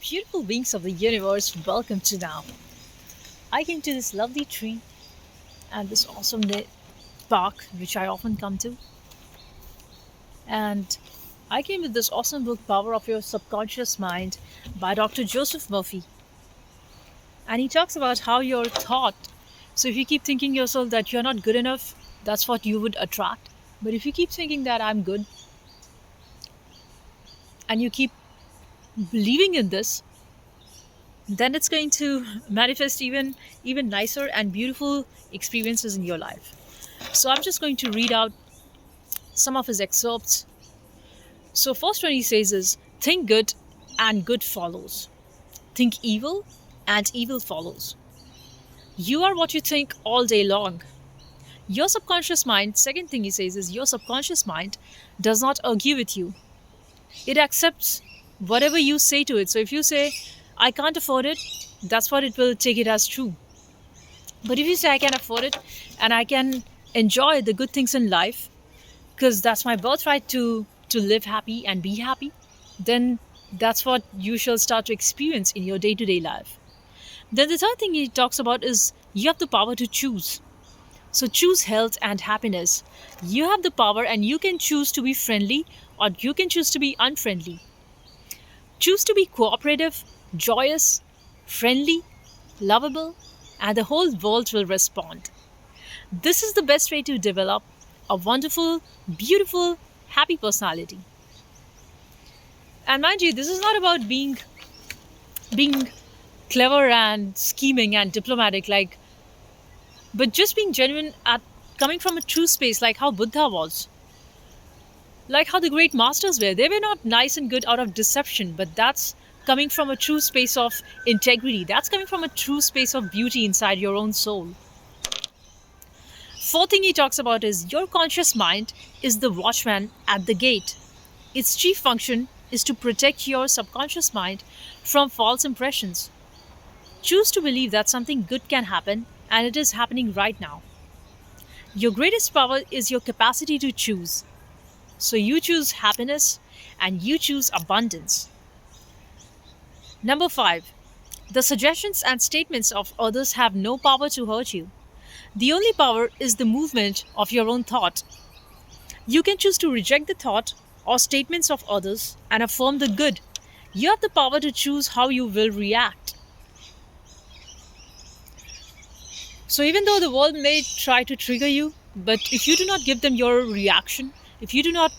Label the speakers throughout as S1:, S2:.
S1: beautiful beings of the universe, welcome to now. I came to this lovely tree and this awesome park, which I often come to, and I came with this awesome book, Power of Your Subconscious Mind, by Dr. Joseph Murphy. And he talks about how your thought. So if you keep thinking yourself that you're not good enough, that's what you would attract. But if you keep thinking that I'm good and you keep believing in this, then it's going to manifest even nicer and beautiful experiences in your life. So I'm just going to read out some of his excerpts. So first one he says is, think good and good follows. Think evil and evil follows. You are what you think all day long. Your subconscious mind, second thing he says is, your subconscious mind does not argue with you. It accepts whatever you say to it. So if you say, I can't afford it, that's what it will take it as true. But if you say, I can afford it and I can enjoy the good things in life, because that's my birthright to live happy and be happy, then that's what you shall start to experience in your day-to-day life. Then the third thing he talks about is you have the power to choose. So choose health and happiness. You have the power and you can choose to be friendly or you can choose to be unfriendly. Choose to be cooperative, joyous, friendly, lovable, and the whole world will respond. This is the best way to develop a wonderful, beautiful, happy personality. And mind you, this is not about being clever and scheming and diplomatic, but just being genuine at coming from a true space, like how Buddha was, like how the great masters were. They were not nice and good out of deception, but that's coming from a true space of integrity. That's coming from a true space of beauty inside your own soul. Fourth thing he talks about is your conscious mind is the watchman at the gate. Its chief function is to protect your subconscious mind from false impressions. Choose to believe that something good can happen, and it is happening right now. Your greatest power is your capacity to choose. So you choose happiness and you choose abundance. Number 5. The suggestions and statements of others have no power to hurt you. The only power is the movement of your own thought. You can choose to reject the thought or statements of others and affirm the good. You have the power to choose how you will react. So even though the world may try to trigger you, but if you do not give them your reaction, if you do not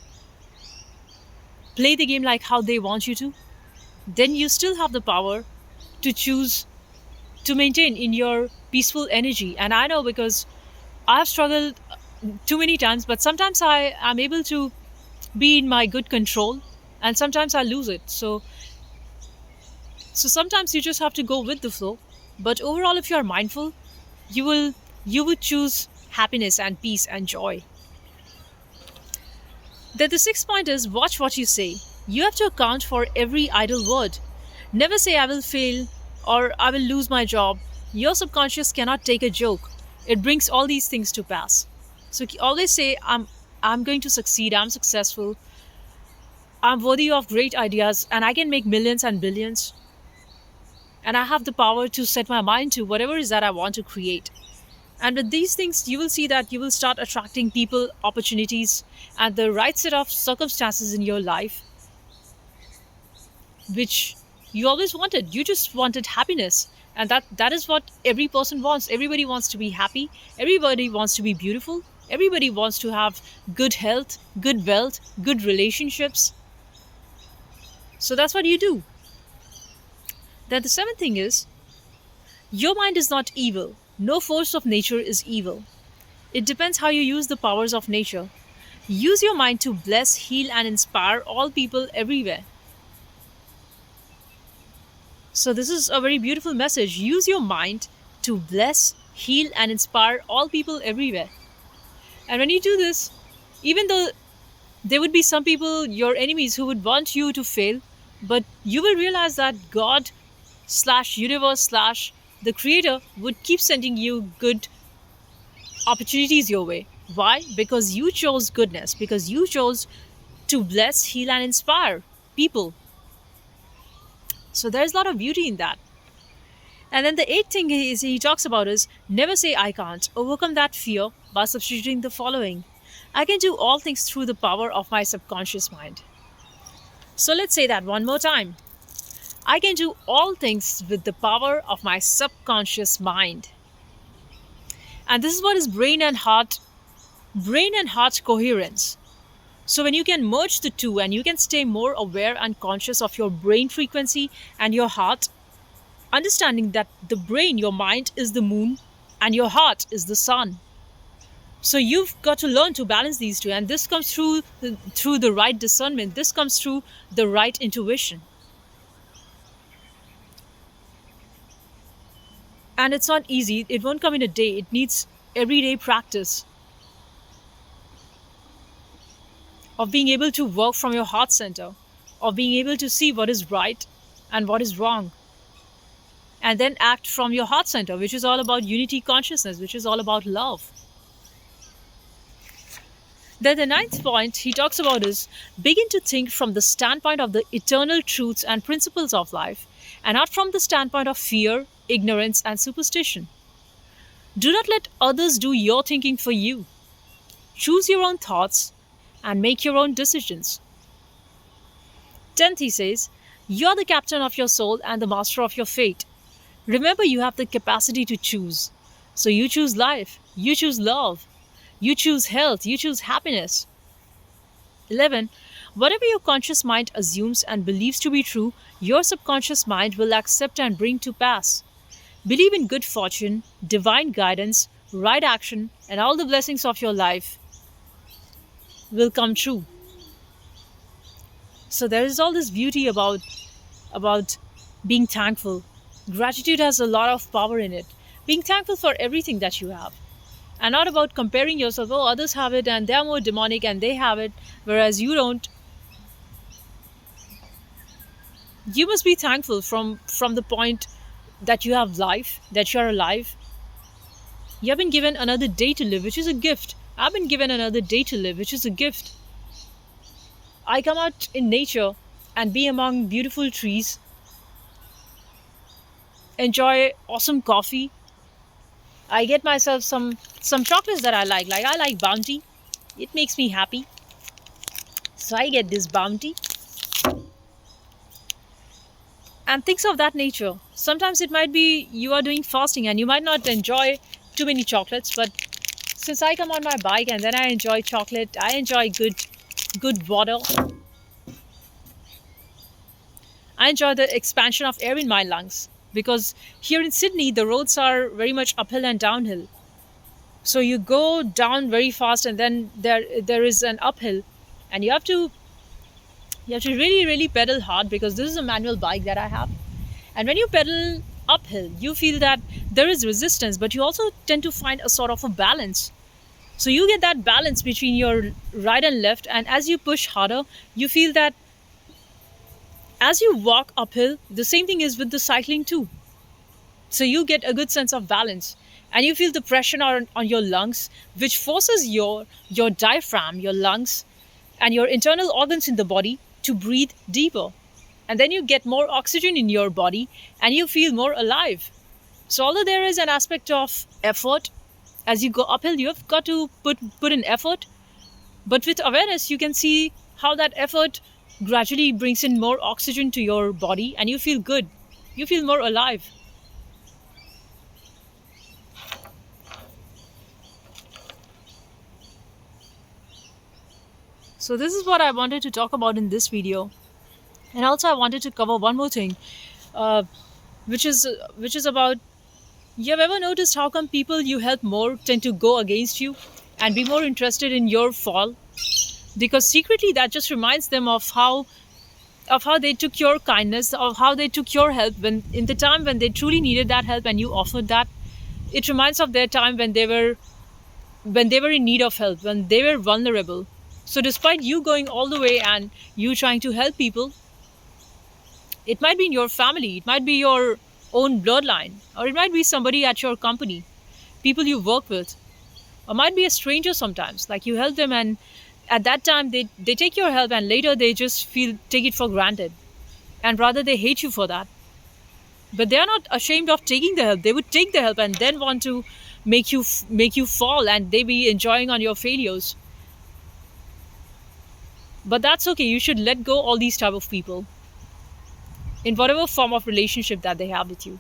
S1: play the game like how they want you to, then you still have the power to choose to maintain in your peaceful energy. And I know, because I've struggled too many times, but sometimes I am able to be in my good control and sometimes I lose it. So sometimes you just have to go with the flow. But overall, if you are mindful, you would choose happiness and peace and joy. Then the sixth point is, watch what you say. You have to account for every idle word. Never say I will fail or I will lose my job. Your subconscious cannot take a joke. It brings all these things to pass. So always say, I'm going to succeed, I'm successful, I'm worthy of great ideas, and I can make millions and billions. And I have the power to set my mind to whatever it is that I want to create. And with these things, you will see that you will start attracting people, opportunities, and the right set of circumstances in your life, which you always wanted. You just wanted happiness. And that is what every person wants. Everybody wants to be happy. Everybody wants to be beautiful. Everybody wants to have good health, good wealth, good relationships. So that's what you do. Then the seventh thing is, your mind is not evil. No force of nature is evil. It depends how you use the powers of nature. Use your mind to bless, heal, and inspire all people everywhere. So this is a very beautiful message. Use your mind to bless, heal, and inspire all people everywhere. And when you do this, even though there would be some people, your enemies, who would want you to fail, but you will realize that God slash universe slash the creator would keep sending you good opportunities your way. Why? Because you chose goodness, because you chose to bless, heal, and inspire people. So there's a lot of beauty in that. And then the eighth thing he talks about is never say I can't. Overcome that fear by substituting the following: I can do all things through the power of my subconscious mind. So let's say that one more time. I can do all things with the power of my subconscious mind. And this is what is brain and heart coherence. So when you can merge the two and you can stay more aware and conscious of your brain frequency and your heart, understanding that the brain, your mind, is the moon and your heart is the sun. So you've got to learn to balance these two, and this comes through the right discernment. This comes through the right intuition. And it's not easy. It won't come in a day. It needs everyday practice of being able to work from your heart center, of being able to see what is right and what is wrong, and then act from your heart center, which is all about unity consciousness, which is all about love. Then the ninth point he talks about is begin to think from the standpoint of the eternal truths and principles of life, and not from the standpoint of fear, ignorance, and superstition. Do not let others do your thinking for you. Choose your own thoughts and make your own decisions. 10th, he says, you are the captain of your soul and the master of your fate. Remember, you have the capacity to choose. So you choose life, you choose love, you choose health, you choose happiness. 11. Whatever your conscious mind assumes and believes to be true, your subconscious mind will accept and bring to pass. Believe in good fortune, divine guidance, right action, and all the blessings of your life will come true. So there is all this beauty about being thankful. Gratitude has a lot of power in it. Being thankful for everything that you have. And not about comparing yourself, oh, others have it and they're more demonic and they have it, whereas you don't. You must be thankful from the point that you have life, that you're alive. You have been given another day to live, which is a gift. I've been given another day to live, which is a gift. I come out in nature and be among beautiful trees, enjoy awesome coffee. I get myself some chocolates that I like. Like I like Bounty. It makes me happy. So I get this Bounty. And things of that nature. Sometimes it might be you are doing fasting and you might not enjoy too many chocolates, but since I come on my bike and then I enjoy chocolate, I enjoy good water. I enjoy the expansion of air in my lungs because here in Sydney the roads are very much uphill and downhill. So you go down very fast and then there is an uphill, and you have to really pedal hard because this is a manual bike that I have. And when you pedal uphill, you feel that there is resistance, but you also tend to find a sort of a balance. So you get that balance between your right and left, and as you push harder, you feel that as you walk uphill, the same thing is with the cycling too. So you get a good sense of balance, and you feel the pressure on your lungs, which forces your diaphragm, your lungs, and your internal organs in the body to breathe deeper. And then you get more oxygen in your body and you feel more alive. So although there is an aspect of effort, as you go uphill, you have got to put in effort. But with awareness, you can see how that effort gradually brings in more oxygen to your body and you feel good. You feel more alive. So this is what I wanted to talk about in this video. And also I wanted to cover one more thing, uh, which is about, you have ever noticed how come people you help more tend to go against you and be more interested in your fall? Because secretly that just reminds them of how they took your kindness, of how they took your help when in the time when they truly needed that help and you offered that. It reminds of their time when they were in need of help, when they were vulnerable. So despite you going all the way and you trying to help people, it might be in your family, it might be your own bloodline, or it might be somebody at your company, people you work with, or might be a stranger sometimes. Like you help them and at that time they take your help and later they just feel take it for granted. and rather they hate you for that. But they are not ashamed of taking the help. They would take the help and then want to make you fall, and they be enjoying on your failures. But that's okay. You should let go all these type of people in whatever form of relationship that they have with you.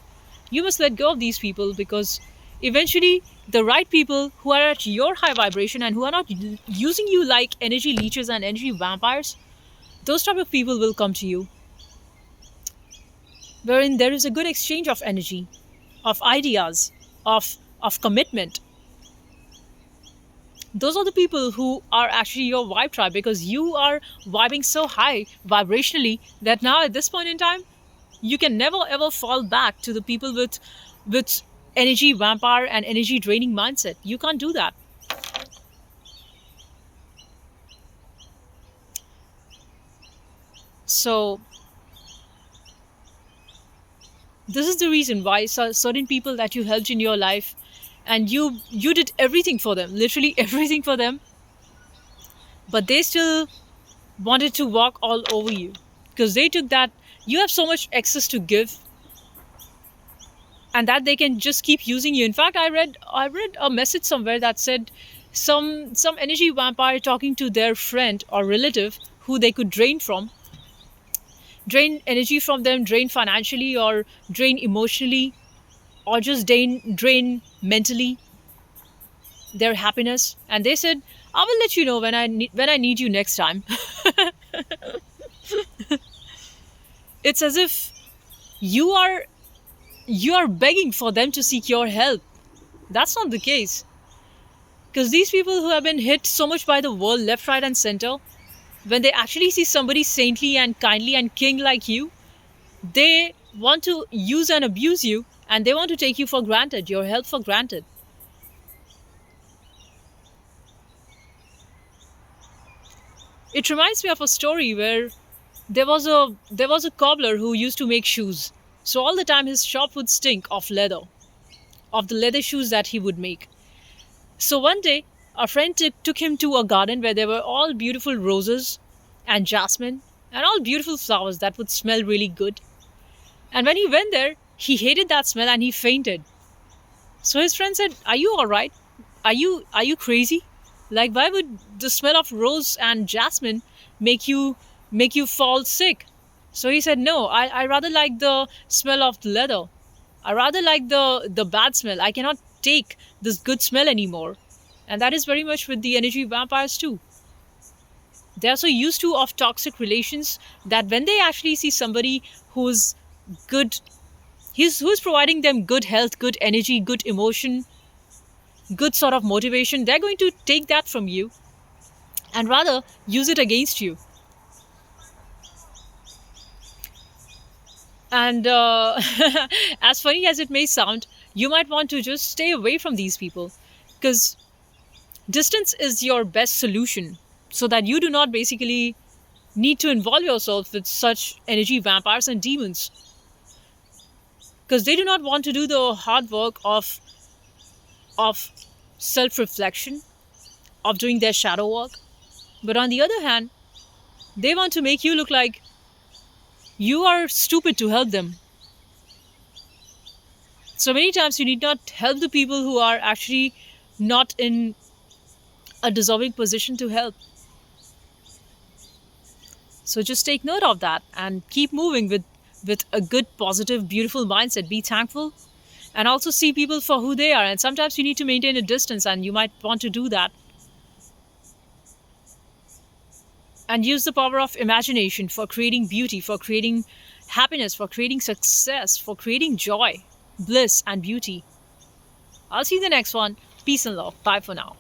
S1: You must let go of these people, because eventually the right people who are at your high vibration and who are not using you like energy leeches and energy vampires, those type of people will come to you, wherein there is a good exchange of energy, of ideas, of commitment. Those are the people who are actually your vibe tribe, because you are vibing so high vibrationally that now at this point in time you can never ever fall back to the people with energy vampire and energy draining mindset. You can't do that. So this is the reason why certain people that you helped in your life, and you did everything for them, literally everything for them, but they still wanted to walk all over you, because they took that you have so much excess to give, and that they can just keep using you. In fact, I read a message somewhere that said some energy vampire talking to their friend or relative who they could drain energy from them, drain financially or drain emotionally, or just drain mentally their happiness. And they said, I will let you know when I need you next time. It's as if you are you are begging for them to seek your help. That's not the case. Because these people who have been hit so much by the world, left, right, and center, when they actually see somebody saintly and kindly and king like you, they want to use and abuse you, and they want to take you for granted, your help for granted. It reminds me of a story where there was a cobbler who used to make shoes. So all the time his shop would stink of leather, of the leather shoes that he would make. So one day, a friend took him to a garden where there were all beautiful roses and jasmine and all beautiful flowers that would smell really good. And when he went there, he hated that smell and he fainted. So his friend said, "Are you all right? Are you crazy? Like, why would the smell of rose and jasmine make you fall sick?" So he said, "No, I rather like the smell of the leather. I rather like the bad smell. I cannot take this good smell anymore." And that is very much with the energy vampires too. They are so used to of toxic relations that when they actually see somebody who's good, who's providing them good health, good energy, good emotion, good sort of motivation, they're going to take that from you and rather use it against you. And as funny as it may sound, you might want to just stay away from these people, because distance is your best solution, so that you do not basically need to involve yourself with such energy vampires and demons, because they do not want to do the hard work of self reflection, of doing their shadow work. But on the other hand, they want to make you look like you are stupid to help them. So many times you need not help the people who are actually not in a deserving position to help. So just take note of that and keep moving with a good, positive, beautiful mindset. Be thankful and also see people for who they are. And sometimes you need to maintain a distance, and you might want to do that. And use the power of imagination for creating beauty, for creating happiness, for creating success, for creating joy, bliss, and beauty. I'll see you in the next one. Peace and love. Bye for now.